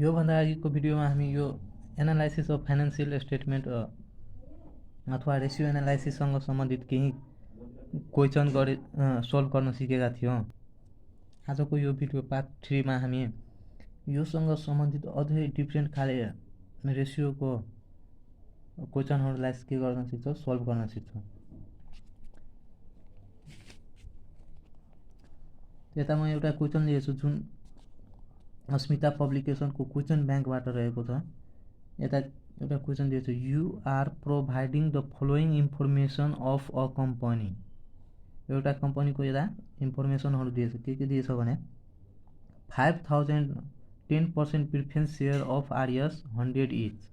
योभन्दा अघिको भिडियोमा हामी यो एनालाइसिस अफ फाइनेन्सियल स्टेटमेन्ट अथवा रेसियो एनालाइसिससँग सम्बन्धित केही क्वेसन सल्भ गर्न सिकेका थियौँ। आजको यो भिडियो पार्ट 3 मा हामी योसँग सम्बन्धित अझै डिफ्रेन्ट खाले रेसियोको क्वेसनहरूलाई के गर्न सिक्छौँ, सल्भ गर्न सिक्छौँ। यता म एउटा क्वेसन लिएछु जुन अस्मिता पब्लिकेसनको क्वेसन ब्याङ्कबाट रहेको छ। यता एउटा क्वेसन दिएको छ, you are providing the following information of a company. एउटा कम्पनीको यता इन्फर्मेसनहरू दिएछ। के दिएछ भने 5000 10% preference share of RS 100 each.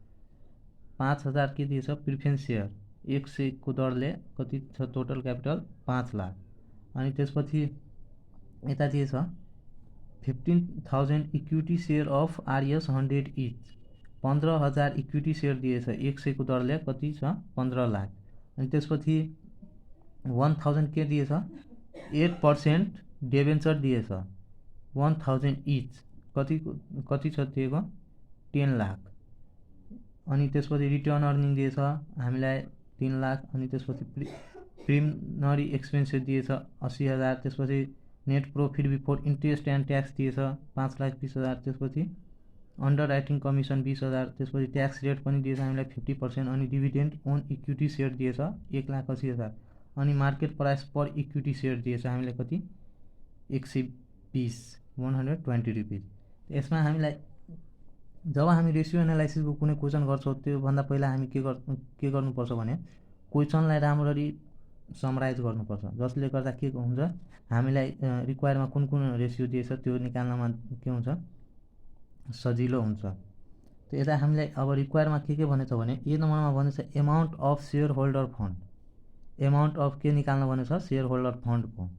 5000 के दिएछ प्रिफरेन्स सेयर 100 को दरले कति छ, टोटल क्यापिटल 5 लाख। अनि त्यसपछि यता दिएछ 15,000 equity share of RS 100 each. 15,000 equity share दिएछ 100 को दरले कति छ, 15 लाख। अनि त्यसपछि 1000 के दिएछ 8% डिबेन्चर दिएछ 1000 इच। कति छ दिएको 10 लाख। अनि त्यसपछि रिटर्न अर्निङ दिएछ हामीलाई 3 लाख। अनि त्यसपछि प्रिलिमिनरी एक्सपेन्सेस दिएछ 80,000। त्यसपछि net profit before interest and tax दिएछ 5,20,000। त्यसपछि अन्डर राइटिङ कमिसन 20,000। त्यसपछि ट्याक्स रेट पनि दिएछ हामीलाई 50%। अनि डिभिडेन्ड ओन इक्विटी सेयर दिएछ 1,80,000। अनि मार्केट प्राइस पर इक्विटी सेयर दिएछ हामीलाई कति 120 120 रुपिस। यसमा हामीलाई जब हामी रेसियो एनालाइसिसको कुनै क्वेसन गर्छौँ त्योभन्दा पहिला हामी के गर्नुपर्छ भने क्वेसनलाई राम्ररी समराइज गर्नुपर्छ, जसले गर्दा के हुन्छ हामीलाई रिक्वायरमा कुन रेसियो दिएछ त्यो निकाल्नमा के हुन्छ सजिलो हुन्छ। त यता हामीलाई अब रिक्वायरमा के भनेछ भने ए नम्बरमा भनेछ amount of share holder fund. Amount of के निकाल्न भनेछ सेयर होल्डर फन्डको।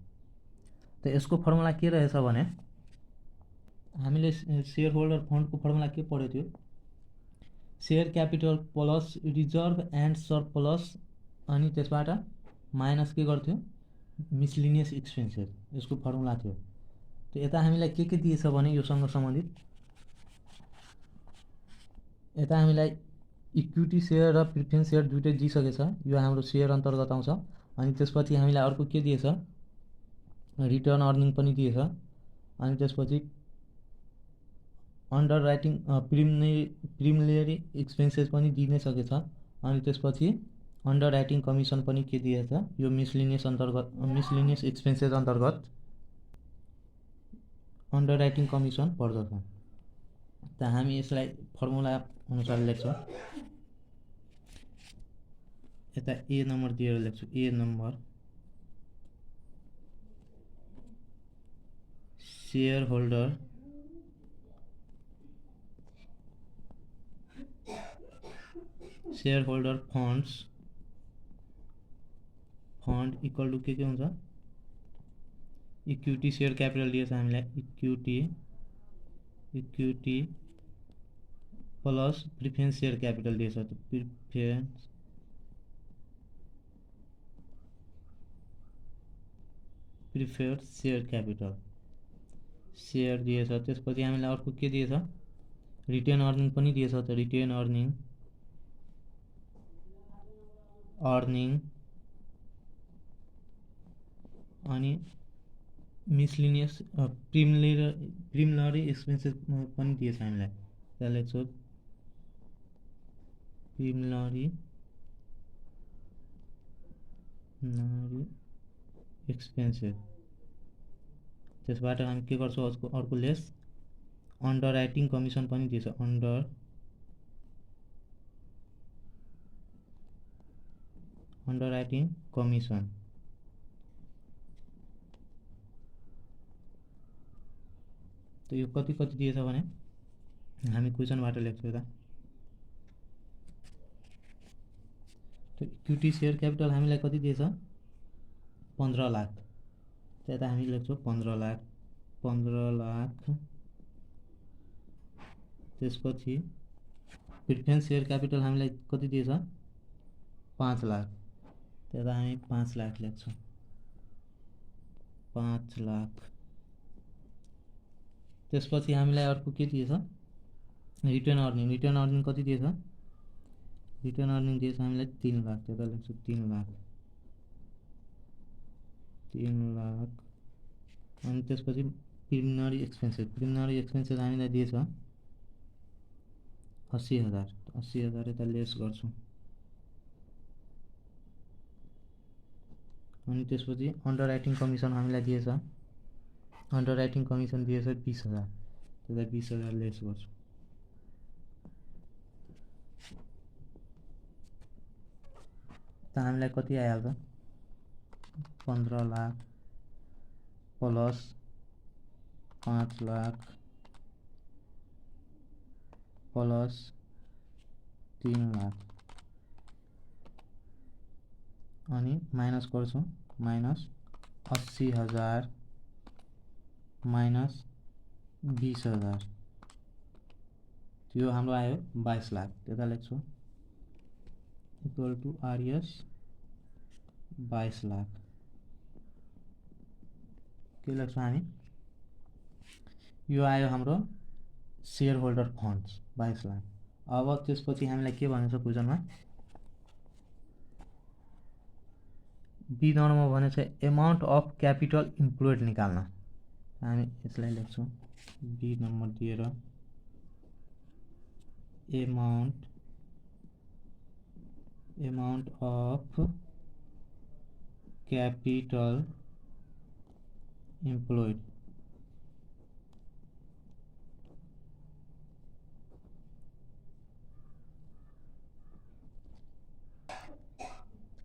त यसको फर्मुला के रहेछ भने हामीले सेयर होल्डर फन्डको फर्मुला के पढ्यो थियो, share capital plus reserve and surplus अनि त्यसबाट माइनस के गर्थ्यो मिसलिनियस एक्सपेन्सेस, यसको फर्मुला थियो। त यता हामीलाई के दिएछ भने योसँग सम्बन्धित यता हामीलाई इक्विटी सेयर र प्रिफरेन्स सेयर दुइटै दिइसकेछ, यो हाम्रो सेयर अन्तर्गत आउँछ। अनि त्यसपछि हामीलाई अर्को के दिएछ रिटर्न अर्निङ पनि दिएछ। अनि त्यसपछि अन्डर राइटिङ प्रिलिमिनरी एक्सपेन्सेस पनि दिइ नै सकेछ। अनि त्यसपछि अन्डर राइटिङ कमिसन पनि के दिएछ यो मिसलिनियस एक्सपेन्सेस अन्तर्गत अन्डर राइटिङ कमिसन पर्दछ। त हामी यसलाई फर्मुला अनुसार लेख्छौँ। यता ए नम्बर दिएर लेख्छु, A number shareholder fund equal to के हुन्छ इक्विटी सेयर क्यापिटल दिएछ हामीलाई equity plus preference share capital दिएछ। प्रिफर्ड सेयर क्यापिटल सेयर दिएछ। त्यसपछि हामीलाई अर्को के दिएछ रिटेन अर्निङ पनि दिएछ। त रिटेन अर्निङ अनि मिसलिनियस प्रिलिमिनरी एक्सपेन्सेस पनि दिएछ हामीलाई। त्यहाँ लेख्छौँ प्रिलिमिनरी एक्सपेन्सेस। त्यसबाट हामी के गर्छौँ अर्को लेस अन्डर राइटिङ कमिसन पनि दिएछ अन्डर राइटिङ कमिसन। त यो कति दिएछ भने हामी क्वेसनबाट लेख्छौँ। यता त इक्विटी सेयर क्यापिटल हामीलाई कति दिएछ 15 लाख। त यता हामी लेख्छौँ 15 लाख। त्यसपछि प्रिफरेन्स सेयर क्यापिटल हामीलाई कति दिएछ 5 लाख। त्यता हामी 5 लाख लेख्छौँ 5 लाख। त्यसपछि हामीलाई अर्को के दिएछ रिटर्न अर्निङ कति दिएछ? रिटर्न अर्निङ दिएछ हामीलाई 3 लाख, त्यता लेख्छु 3 लाख। अनि त्यसपछि प्रिलिमिनरी एक्सपेन्सेस हामीलाई दिएछ 80,000। 80,000 यता लेस गर्छु। अनि त्यसपछि अन्डर राइटिङ कमिसन हामीलाई दिएछ 20,000, त्यता 20,000 लेस गर्छु। त हामीलाई कति आइहाल्छ? 15 लाख प्लस 5 लाख प्लस 3 लाख अनि माइनस गर्छु, माइनस 80,000 माइनस 20,000, त्यो हाम्रो आयो 22 लाख। त्यता लेख्छु इक्वल टु आरएस 22 लाख। के लेख्छौँ हामी? यो आयो हाम्रो सेयर होल्डर फन्ड्स 22 लाख। अब त्यसपछि हामीलाई के भनेछ क्वेसनमा? बी नम्बरमा भनेछ एमाउन्ट अफ क्यापिटल इम्प्लोइड निकाल्न। हामी यसलाई लेख्छौँ बी नम्बर दिएर amount of capital employed.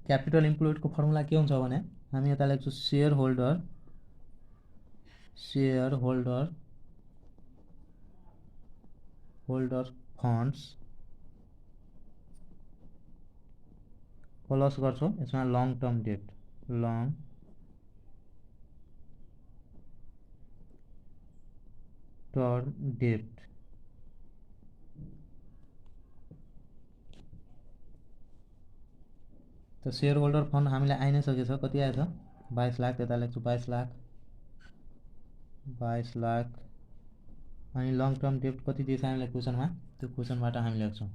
Capital इम्प्लोइडको फर्मुला के हुन्छ भने हामी यता लेख्छौँ सेयर होल्डर फन्ड्स प्लस गर्छौँ यसमा लङ टर्म डेट त सेयर होल्डर फन्ड हामीलाई आइ नै सकेछ। कति आएछ? 22 लाख। त्यता लेख्छु 22 लाख अनि लङ टर्म डेट कति दिएछ हामीलाई क्वेसनमा? त्यो क्वेसनबाट हामी लेख्छौँ।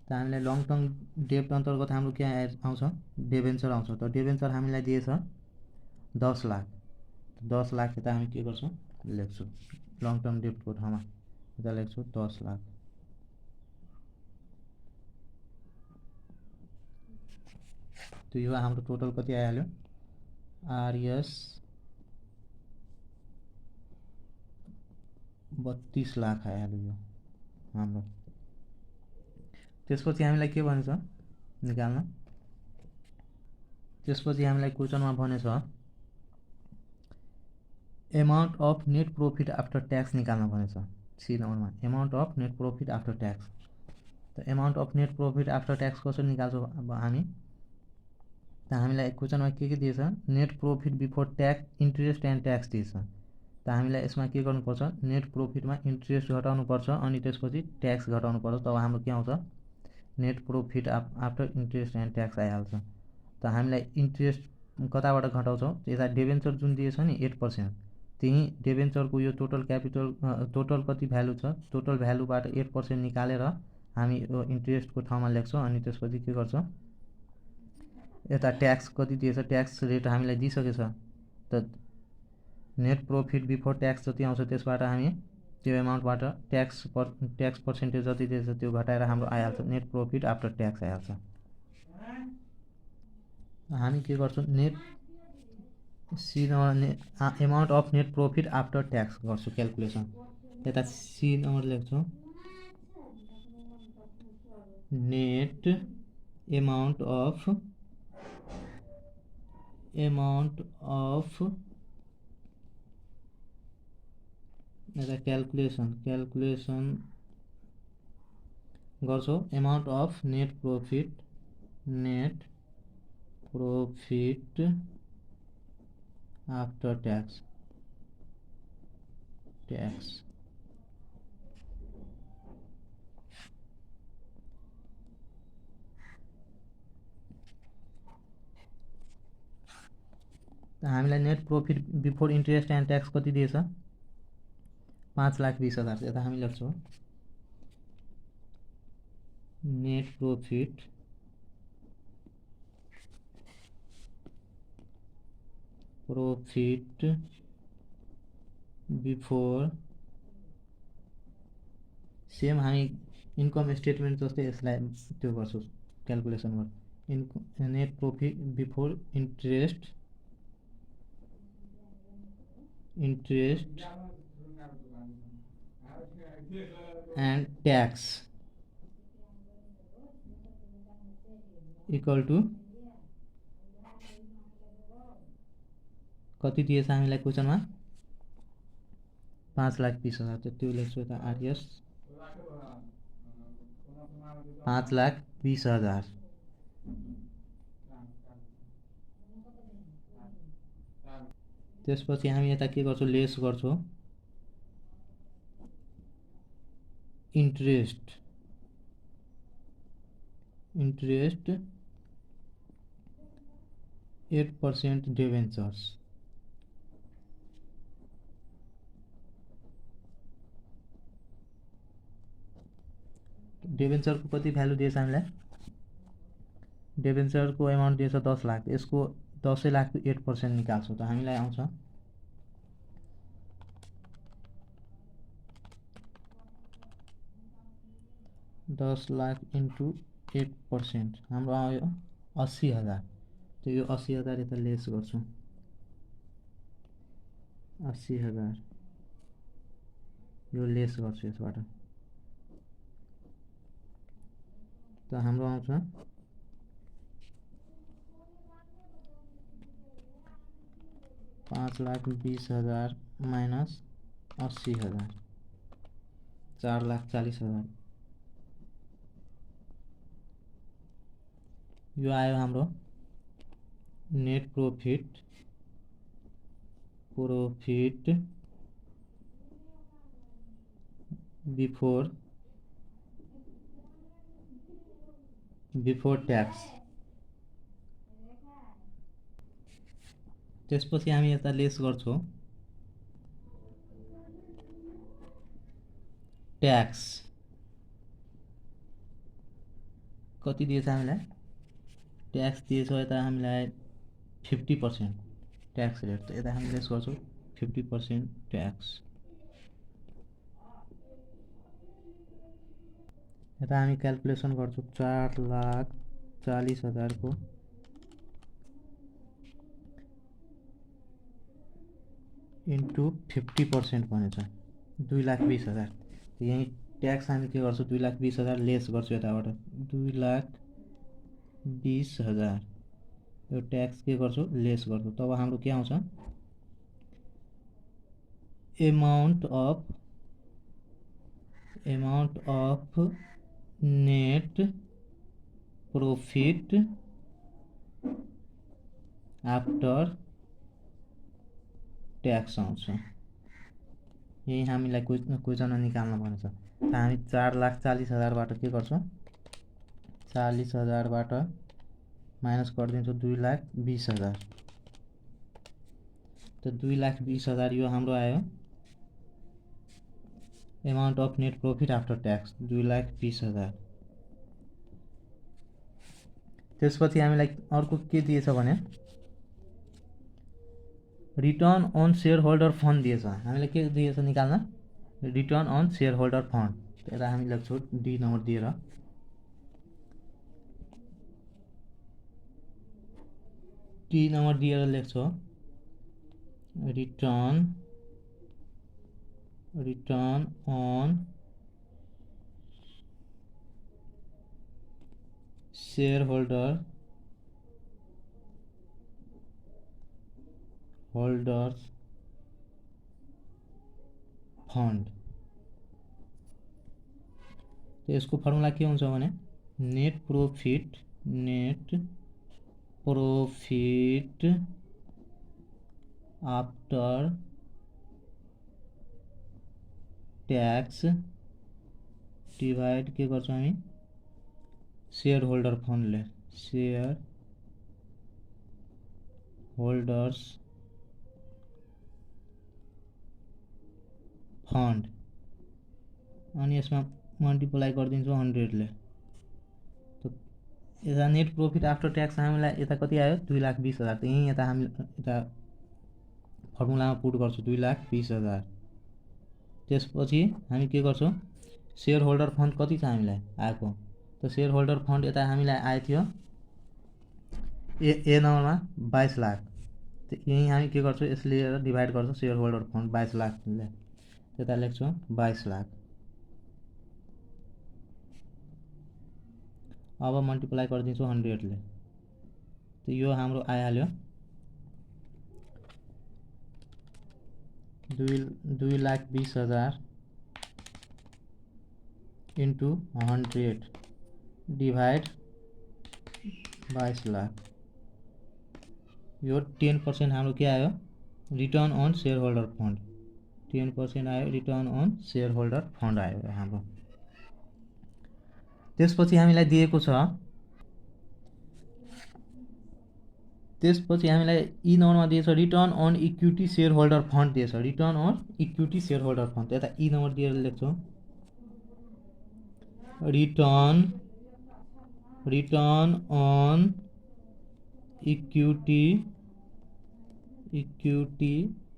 त हामीलाई लङ टर्म डेट अन्तर्गत हाम्रो के आउँछ? डिबेन्चर आउँछ। त डिबेन्चर हामीलाई दिएछ 10 लाख। 10 लाख यता हामी के गर्छौँ? लेख्छु लङ टर्म डेटको ठाउँमा यता लेख्छु 10 लाख। तो यो हाम्रो टोटल कति आइहाल्यो? आरएस 32 लाख आइहाल्यो यो हाम्रो। त्यसपछि हामीलाई के भनेछ निकाल्न? त्यसपछि हामीलाई क्वेसनमा भनेछ amount of net profit after tax निकाल्न भनेछ। सी नम्बरमा amount of net profit after tax. त amount of net profit after tax कसरी निकाल्छौँ अब हामी? त हामीलाई क्वेसनमा के दिएछ? Net profit before tax interest and tax दिएछ। त हामीलाई यसमा के गर्नुपर्छ? नेट प्रॉफिटमा इन्ट्रेस्ट घटाउनुपर्छ अनि त्यसपछि ट्याक्स घटाउनुपर्छ। तब हाम्रो के आउँछ? Net profit after interest and tax आइहाल्छ। त हामीलाई इन्ट्रेस्ट कताबाट घटाउँछौँ? यता डिबेन्चर जुन दिएछ नि 8%, त्यही डिबेन्चरको यो टोटल क्यापिटल टोटल कति भ्यालु छ? टोटल भ्यालुबाट 8% निकालेर हामी यो इन्ट्रेस्टको ठाउँमा लेख्छौँ अनि त्यसपछि के गर्छौँ? यता ट्याक्स कति दिएछ? ट्याक्स रेट हामीलाई दिइसकेछ। त नेट प्रॉफिट बिफोर ट्याक्स जति आउँछ त्यसबाट हामी त्यो एमाउन्टबाट ट्याक्स पर्सेन्टेज जति दिएछ त्यो घटाएर हाम्रो आइहाल्छ नेट प्रॉफिट आफ्टर ट्याक्स आइहाल्छ। हामी के गर्छौँ? Net C number amount of net profit after tax गर्छु क्याल्कुलेसन। यता सी नम्बर लेख्छौँ नेट एमाउन्ट अफ यता क्याल्कुलेसन गर्छौँ amount of net profit after tax हामीलाई net profit before interest and tax कति दिएछ? 5,20,000 यता हामी लेख्छौँ नेट प्रॉफिट बिफोर सेम हामी इन्कम स्टेटमेन्ट जस्तै यसलाई त्यो गर्छौँ क्याल्कुलेसन गर्छौँ net profit before interest and tax equal to कति दिएछ हामीलाई क्वेसनमा 5,20,000 त्यो लेख्छु यता आरएस 5,20,000 त्यसपछि हामी यता के गर्छौँ लेस गर्छौँ इन्ट्रेस्ट 8% डिबेन्चर्स डिबेन्चरको कति भ्यालु दिएछ हामीलाई डिबेन्चरको एमाउन्ट दिएछ 10 लाख यसको 10 लाखको 8% निकाल्छौँ त हामीलाई आउँछ 10 लाख इन्टु 8% हाम्रो आयो 80,000 त्यो यो 80,000 यता लेस गर्छौँ 80,000 यो लेस गर्छु यसबाट त हाम्रो आउँछ 5,20,000 माइनस 80,000 4,40,000 यो आयो हाम्रो नेट प्रॉफिट बिफोर ट्याक्स त्यसपछि हामी यता लेस गर्छौँ ट्याक्स कति दिएछ हामीलाई ट्याक्स दिएछ यता हामीलाई 50% ट्याक्स रेट त यता हामी लेस गर्छौँ 50% ट्याक्स यता हामी क्याल्कुलेसन गर्छौँ 4,40,000 को इन्टु 50% भनेछ 2,20,000 यहीँ ट्याक्स हामी के गर्छौँ 2,20,000 लेस गर्छौँ यताबाट 2,20,000 यो ट्याक्स के गर्छौँ लेस गर्छौँ तब हाम्रो के आउँछ amount of net profit after tax आउँछ यही हामीलाई क्वेसनमा निकाल्न भनेछ त हामी 4,40,000 के गर्छौँ 40,000 माइनस गरिदिन्छौँ 2,20,000 त 2,20,000 यो हाम्रो आयो amount of net profit after tax 2,20,000 त्यसपछि हामीलाई अर्को के दिएछ भने return on shareholder fund दिएछ हामीलाई के दिएछ निकाल्न return on shareholder fund यता हामी लेख्छौँ डी नम्बर दिएर लेख्छौँ return on shareholders fund तो यसको फर्मुला के हुन्छ भने net profit after tax divide के गर्छौं हामी शेयर होल्डर फन्डले शेयर होल्डर्स फन्ड अनि यसमा मल्टिप्लाई गरिदिन्छु 100 ले। त यता नेट प्रॉफिट आफ्टर ट्याक्स हामीलाई यता कति आयो 2,20,000। त यही यता हामी यता फर्मुलामा पुट गर्छौँ 2,20,000। त्यसपछि हामी के गर्छौँ शेयर होल्डर फन्ड कति छ हामीलाई आएको। त शेयर होल्डर फन्ड यता हामीलाई आएको थियो ए नम्बरमा 22 लाख। त यही हामी के गर्छौँ यसले लिएर डिभाइड गर्छौँ शेयर होल्डर फन्ड 22 लाखले। त्यता लेख्छौँ 22 लाख। अब मल्टिप्लाई गरिदिन्छौँ 100 ले। त यो हाम्रो आइहाल्यो 2,20,000 इन्टु 100 डिभाइड 22 लाख। यो 10% हाम्रो के आयो return on shareholder fund 10% आयो। Return on shareholder fund आयो हाम्रो। त्यसपछि हामीलाई दिएको छ ई नम्बरमा दिएछ return on equity shareholder fund दिएछ। Return on equity shareholder fund यता ई नम्बर दिएर लेख्छौँ return on equity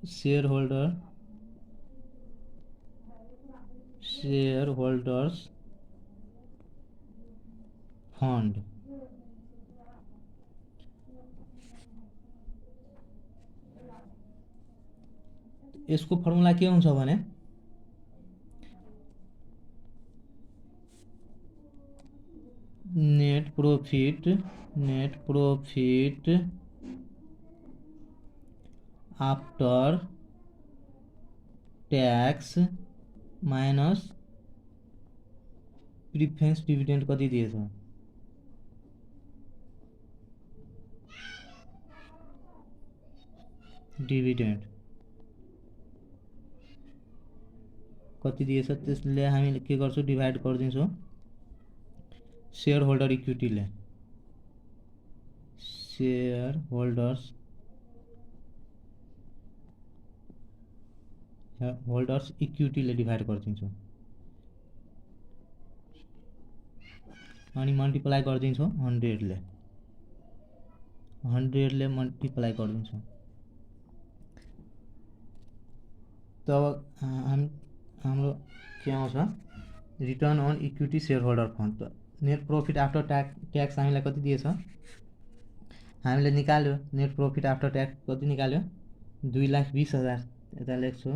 shareholders fund. यसको फर्मुला के हुन्छ भने net profit after tax minus preference dividend कति दिएछ डिविडेंड कति दिएछ त्यसले हामीले के गर्छौं डिभाइड गरिदिन्छौं शेयर होल्डर इक्विटीले शेयर होल्डर्स इक्विटीले डिभाइड गरिदिन्छौं अनि मल्टिप्लाई गरिदिन्छौं 100 ले मल्टिप्लाई गरिदिन्छौं। तब हाम्रो के आउँछ return on equity shareholder fund. Net profit after tax हामीलाई कति दिएछ हामीले निकाल्यो नेट प्रॉफिट आफ्टर ट्याक्स कति निकाल्यो 2,20,000 यता लेख्छु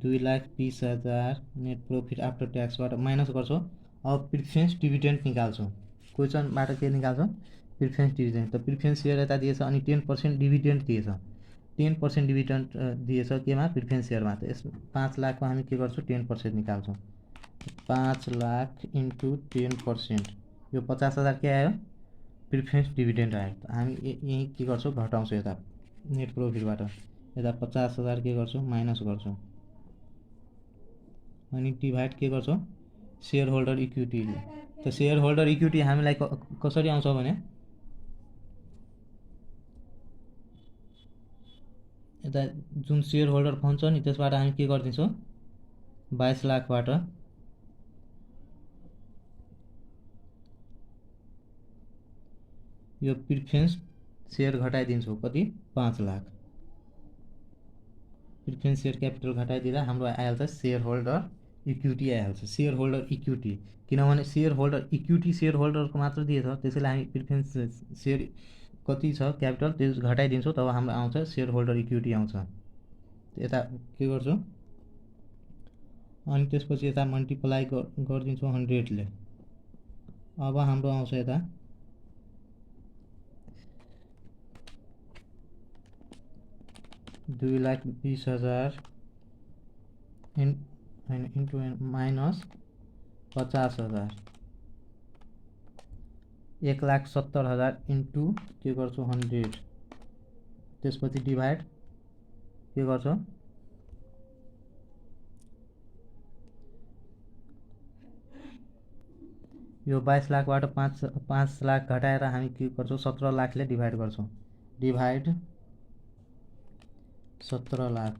2,20,000 नेट प्रॉफिट आफ्टर ट्याक्सबाट माइनस गर्छौं। अब प्रिफरेंस डिविडेंड निकाल्छौं क्वेशनबाट के निकाल्छौं प्रिफरेंस डिविडेंड। त प्रिफरेंस शेयर यता दिएछ अनि 10% डिविडेंड दिएछ 10% डिविडेंड दिएछ केमा प्रिफरेंस शेयरमा। त यस 5 लाख को हामी के गर्छौं 10% निकाल्छौं 5 लाख इन्टु 10% यो 50,000 के आयो प्रिफरेंस डिविडेंड आयो। त हामी यही के गर्छौं घटाउँछौं यता नेट प्रॉफिटबाट यता 50,000 के गर्छौं माइनस गर्छौं अनि डिभाइड के गर्छौं शेयर होल्डर इक्विटीले। त शेयर होल्डर इक्विटी हामीलाई कसरी आउँछ भने यता जुन शेयर होल्डर फन्ड छ नि त्यसबाट हामी के गर्दिन्छौं 22 लाखबाट यो प्रिफरेंस शेयर घटाइदिन्छौं कति 5 लाख प्रिफरेंस शेयर क्यापिटल घटाइदिँदा हाम्रो आइहाल्छ शेयर होल्डर इक्विटी आइहाल्छ। शेयर होल्डर इक्विटी किनभने शेयर होल्डर इक्विटी शेयर होल्डरको मात्र दिएछ त्यसैले हामी प्रिफरेंस शेयर कति छ क्यापिटल त्यो घटाइदिन्छौं तब हाम्रो आउँछ शेयर होल्डर इक्विटी आउँछ। यता के गर्छौं अनि त्यसपछि यता मल्टिप्लाई गरिदिन्छौं 100 ले। अब हाम्रो आउँछ यता 2,20,000 इन्टु माइनस 50,000 1,70,000 इन्टु के गर्छौं 100 त्यसपछि डिभाइड के गर्छौं यो 22 लाखबाट 5 लाख घटाएर हामी के गर्छौं 17 लाखले डिभाइड गर्छौं डिभाइड 17 लाख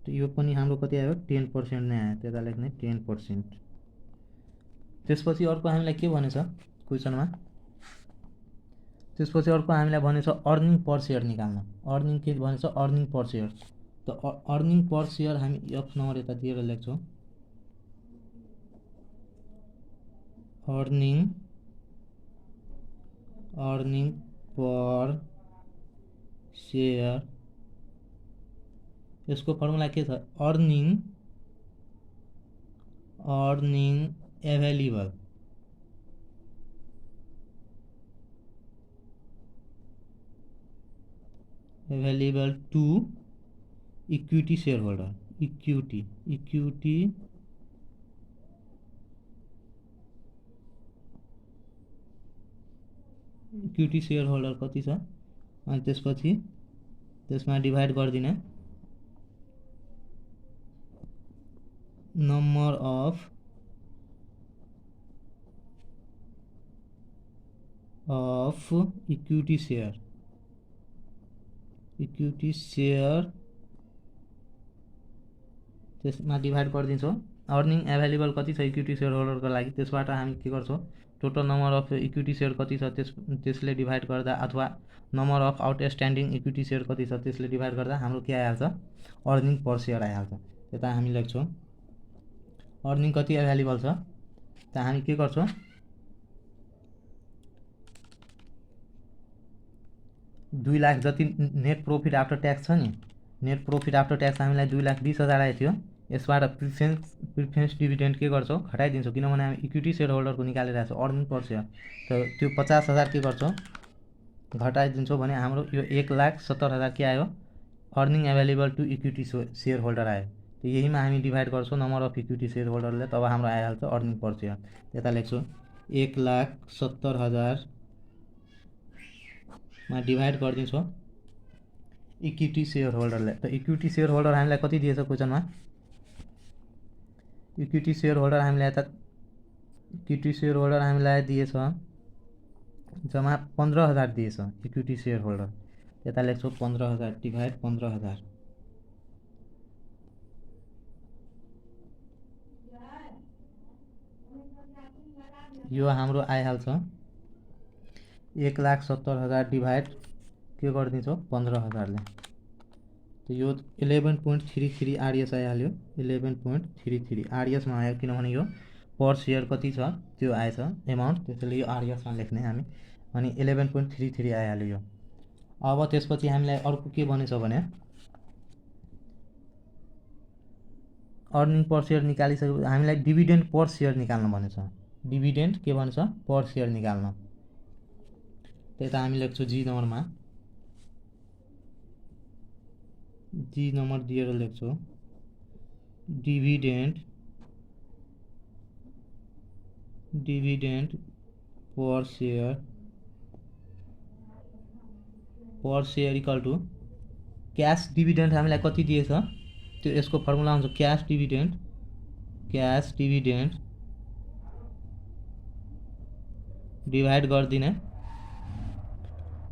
तो यो पनि हाम्रो कति आयो 10% नै आयो, त्यता लेख्ने 10%। त्यसपछि अर्को हामीलाई के भनेछ क्वेसनमा, त्यसपछि अर्को हामीलाई भनेछ अर्निङ पर सेयर निकाल्न। अर्निङ के भनेछ, अर्निङ पर सेयर। त अर्निङ पर सेयर हामी एफ नम्बर यता दिएर लेख्छौँ, अर्निङ पर सेयर। यसको फर्मुला के छ, earning available to equity shareholder. Equity shareholder कति छ, अनि त्यसपछि त्यसमा डिभाइड गरिदिने नम्बर अफ इक्विटी शेयर त्यसमा डिभाइड गरिदिन्छौँ। अर्निङ एभाइलेबल कति छ इक्विटी शेयर होल्डरको लागि, त्यसबाट हामी के गर्छौँ, total number of equity share कति छ त्यसले डिभाइड गर्दा, अथवा number of outstanding equity share कति छ त्यसले डिभाइड गर्दा हाम्रो के आइहाल्छ, अर्निङ पर सेयर आइहाल्छ। यता हामी लेख्छौँ अर्निङ कति एभाइलेबल छ, त हामी के गर्छौँ, 2 लाख जति नेट प्रॉफिट आफ्टर ट्याक्स छ नि, नेट प्रॉफिट आफ्टर ट्याक्स हामीलाई 2,20,000 आएको थियो। यसबाट प्रिफरेन्स डिभिडेन्ड के गर्छौँ, घटाइदिन्छौँ, किनभने हामी इक्विटी सेयर होल्डरको निकालिरहेको छौँ अर्निङ पर सेयर। त त्यो 50,000 के गर्छौँ, घटाइदिन्छौँ भने हाम्रो यो 1,70,000 के आयो, earning available to equity shareholder आयो। तो यहीमा हामी डिभाइड गर्छौँ नम्बर अफ इक्विटी सेयर होल्डरले, तब हाम्रो आइहाल्छ अर्निङ पर सेयर। यता लेख्छौँ 1,70,000 मा डिभाइड गरिदिन्छौँ इक्विटी सेयर होल्डरले। त इक्विटी सेयर होल्डर हामीलाई कति दिएछ क्वेसनमा, इक्विटी सेयर होल्डर हामीलाई यता इक्विटी सेयर होल्डर हामीलाई दिएछ जम्मा 15,000 दिएछ इक्विटी सेयर होल्डर। यता लेख्छौँ 15,000 डिभाइड 15,000। यो हाम्रो आइहाल्छ 1,70,000 डिभाइड के गरिदिन्छौँ 15,000 ले। तो यो 11.33 आरएस आइहाल्यो, 11.33 आरएसमा आयो, किनभने यो पर सेयर कति छ त्यो आएछ एमाउन्ट, त्यसैले यो आरएसमा लेख्ने हामी, अनि 11.33 आइहाल्यो यो। अब त्यसपछि हामीलाई अर्को के भनेछ भने अर्निङ पर सेयर निकालिसकेपछि हामीलाई डिभिडेन्ड पर सेयर निकाल्न भनेछ। डिभिडेन्ड के भन्छ, पर सेयर निकाल्न। त्यता हामी लेख्छौँ जी नम्बरमा, जी नम्बर दिएर लेख्छौँ dividend per share equal to cash dividend हामीलाई कति दिएछ त्यो यसको फर्मुला हुन्छ क्याश डिभिडेन्ड डिभाइड गरिदिने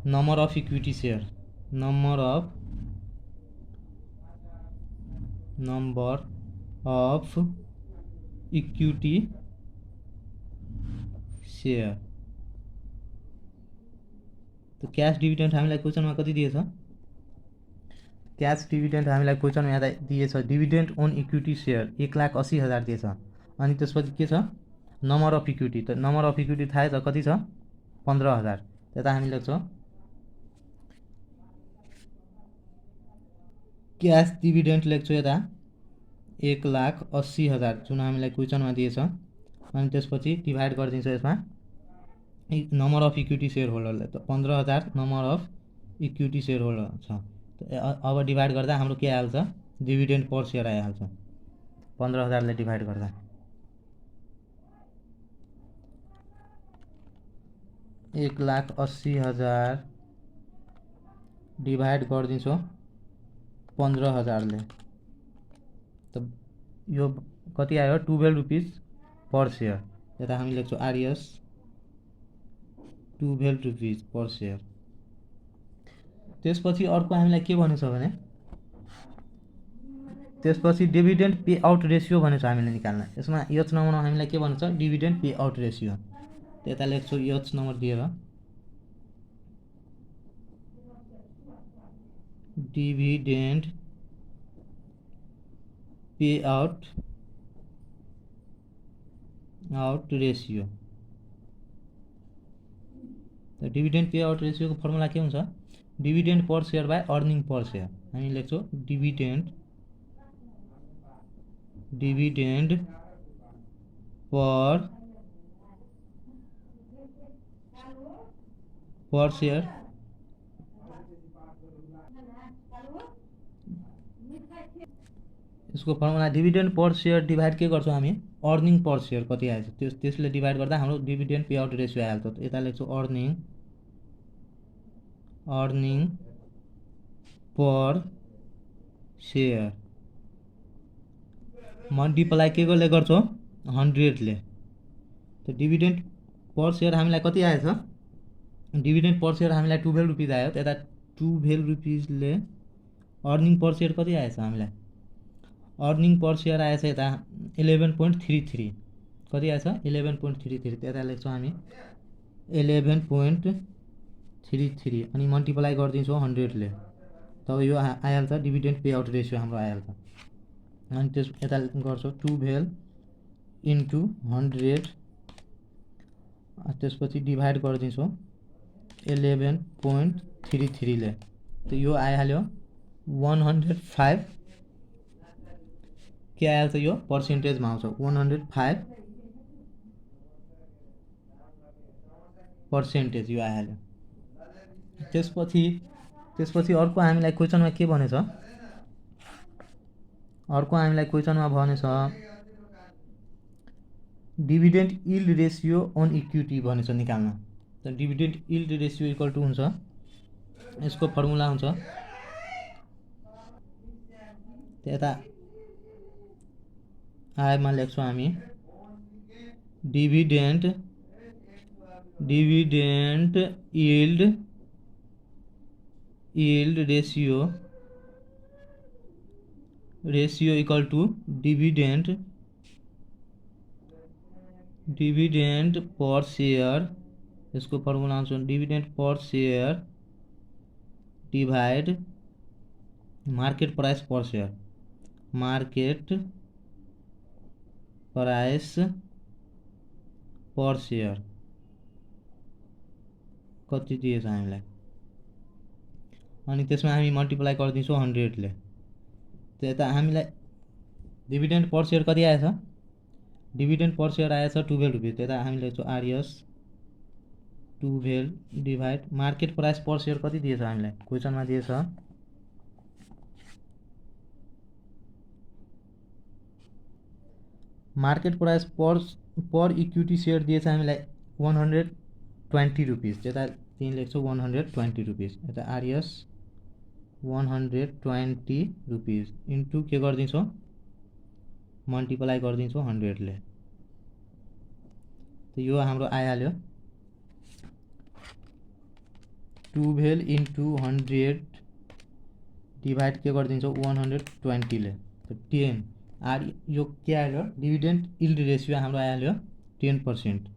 number of equity share, number of equity share. तो क्याश डिभिडेन्ड हामीलाई क्वेसनमा कति दिएछ, क्याश डिभिडेन्ड हामीलाई क्वेसनमा यहाँ दिएछ डिभिडेन्ड ओन इक्विटी सेयर 1,80,000 दिएछ। अनि त्यसपछि के छ नम्बर अफ इक्विटी, त नम्बर अफ इक्विटी थाहै छ कति छ 15,000। त्यता हामी लेख्छौँ क्याश डिभिडेन्ड लेख्छौँ यता 1,80,000 जुन हामीलाई क्वेसनमा दिएछ, अनि त्यसपछि डिभाइड गरिदिन्छ यसमा नम्बर अफ इक्विटी सेयर होल्डरले। त 15,000 number of equity share holder छ। अब डिभाइड गर्दा हाम्रो के आइहाल्छ, डिभिडेन्ड पर सेयर आइहाल्छ 15,000 ले डिभाइड गर्दा। एक 1,80,000 डिभाइड गरिदिन्छौँ 15,000 ले, त यो कति आयो 12 रुपिस पर सेयर। यता हामी लेख्छौँ आरएस 12 रुपिस पर सेयर। त्यसपछि अर्को हामीलाई के भनेछ भने त्यसपछि डिभिडेन्ड पे आउट रेसियो भनेको छ हामीले निकाल्न। यसमा एच नम्बरमा हामीलाई के भन्छ डिभिडेन्ड पे आउट रेसियो। त्यता लेख्छु एच नम्बर दिएर डिभिडेन्ड पे आउट रेसियो। तो डिविडेन्ड पे आउट रेशियो को फर्मुला के हुन्छ dividend per share by earning per share. हामी लेख्छौँ डिविडेन्ड पर शेयर इसको formula dividend per share divide के गर्छौँ हामी अर्निङ पर शेयर कति आएछ त्यसले डिभाइड गर्दा हाम्रो डिविडेन्ड पे आउट रेशियो आइहाल्छ। यता लेख्छौँ अर्निङ पर शेयर मल्टिप्लाई के ले गर्छौँ 100 ले। तो डिविडेन्ड पर शेयर हामीलाई कति आएछ डिविडेन्ड पर शेयर हामीलाई 12 रुपीज आयो। त्यता 12 रुपीजले अर्निङ पर शेयर कति आएछ हामीलाई अर्निङ पर शेयर आएछ यता 11.33 कति आएछ 11.33। त्यता लेख्छौँ हामी 11.33 अनि मल्टिप्लाई गरिदिन्छौँ 100 ले। तब यो आइहाल्छ डिविडेन्ड पे आउट रेशियो हाम्रो आइहाल्छ। अनि त्यस यता गर्छौँ 12 इन्टु 100 त्यसपछि डिभाइड गरिदिन्छौँ 11.33 ले। तो यो आइहाल्यो 105 के आइहाल्छ यो पर्सेन्टेजमा आउँछ 105% यो आइहाल्यो। त्यसपछि अर्को हामीलाई क्वेसनमा के भनेछ dividend yield ratio on equity भनेछ निकाल्न। त dividend yield ratio equal to हुन्छ यसको फर्मुला हुन्छ त्यता आइमा लेख्छौँ हामी dividend yield ratio equal to dividend per share. इसको फर्मुला हुन्छ dividend per share divide market price per share. Market price per share कति दिएछ हामीलाई अनि त्यसमा हामी मल्टिप्लाई गरिदिन्छौँ 100 ले। त्यता हामीलाई डिविडेन्ड पर शेयर कति आएछ डिविडेन्ड पर शेयर आएछ 12 रुपीज। त्यता हामीले लेख्छौँ RS 12 divide market price per share कति दिएछ हामीलाई क्वेसनमा दिएछ मार्केट प्राइस पर इक्विटी शेयर दिएछ हामीलाई 120 रुपीज। त्यता त्यही लेख्छौँ 120 रुपीज। यता आरएस 120 रुपीज इन्टु के गरिदिन्छौँ मल्टिप्लाई गरिदिन्छौँ 100 ले। तो यो हाम्रो आइहाल्यो 12 इन्टु 100 डिवाइड के गरिदिन्छौँ 120 ले। तो 10 यो के आयो डिविडेन्ड यील्ड रेशियो हाम्रो आइहाल्यो 10%।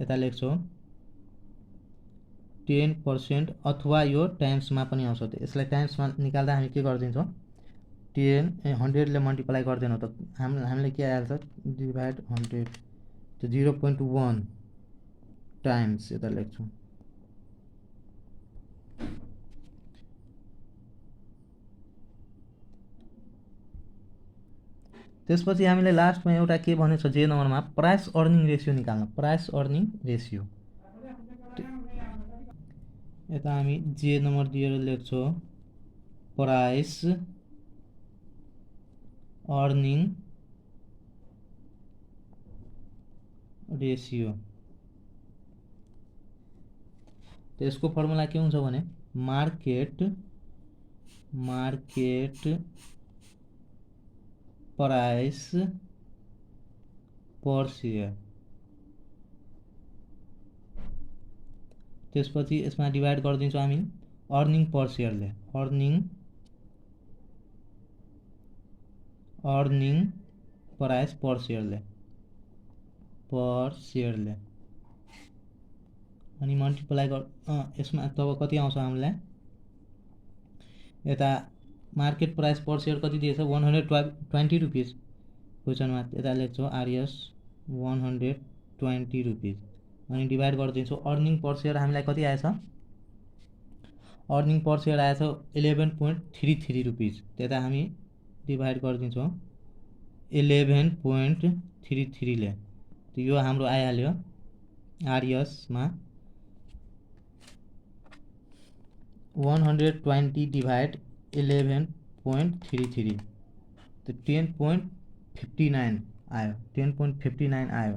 यता लेख्छौँ 10% अथवा यो टाइम्समा पनि आउँछ। यसलाई टाइम्समा निकाल्दा हामी के गरिदिन्छौँ 100 ले मल्टिप्लाई गर्दैनौँ त हामीले के आइहाल्छ डिवाइड 100 तो 0.1 टाइम्स यता लेख्छौँ। त्यसपछि हामीले लास्टमा एउटा के भनेछ जे नम्बरमा प्राइस अर्निङ रेशियो निकाल्न। प्राइस अर्निङ रेशियो यता हामी जे नम्बर दिएर लेख्छौँ प्राइस अर्निङ रेशियो। तो यसको फर्मुला के हुन्छ भने मार्केट प्राइस पर शेयर। त्यसपछि यसमा डिवाइड गरिदिन्छौँ हामी अर्निङ पर शेयर ले। अर्निङ अर्निङ प्राइस पर सेयरले अनि मल्टिप्लाई यसमा तब कति आउँछ हामीलाई यता मार्केट प्राइस पर सेयर कति दिएछ 120 रुपिस क्वेसनमा यता लेख्छौँ आरएस 120 रुपिस अनि डिभाइड गरिदिन्छौँ अर्निङ पर सेयर हामीलाई कति आएछ अर्निङ पर सेयर आएछ 11.33 रुपिस त्यता हामी डिभाइड गरिदिन्छौँ 11.33 ले तो यो हाम्रो आइहाल्यो आरएसमा 120 डिभाइड 11.33 तो 10.59 आयो 10.59 आयो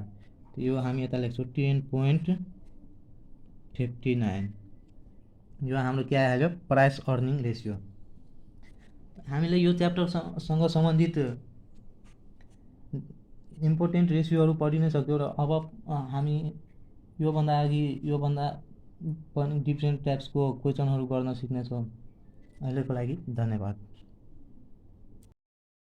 तो यो हामी यता लेख्छौँ 10.59 यो हाम्रो के आइहाल्यो प्राइस अर्निङ रेसियो हामीले यो च्याप्टरसँग सम्बन्धित इम्पोर्टेन्ट रेसियोहरू पढि नै सक्यौँ र अब हामी योभन्दा पनि डिफ्रेन्ट टाइप्सको क्वेसनहरू गर्न सिक्नेछौँ। अहिलेको लागि धन्यवाद।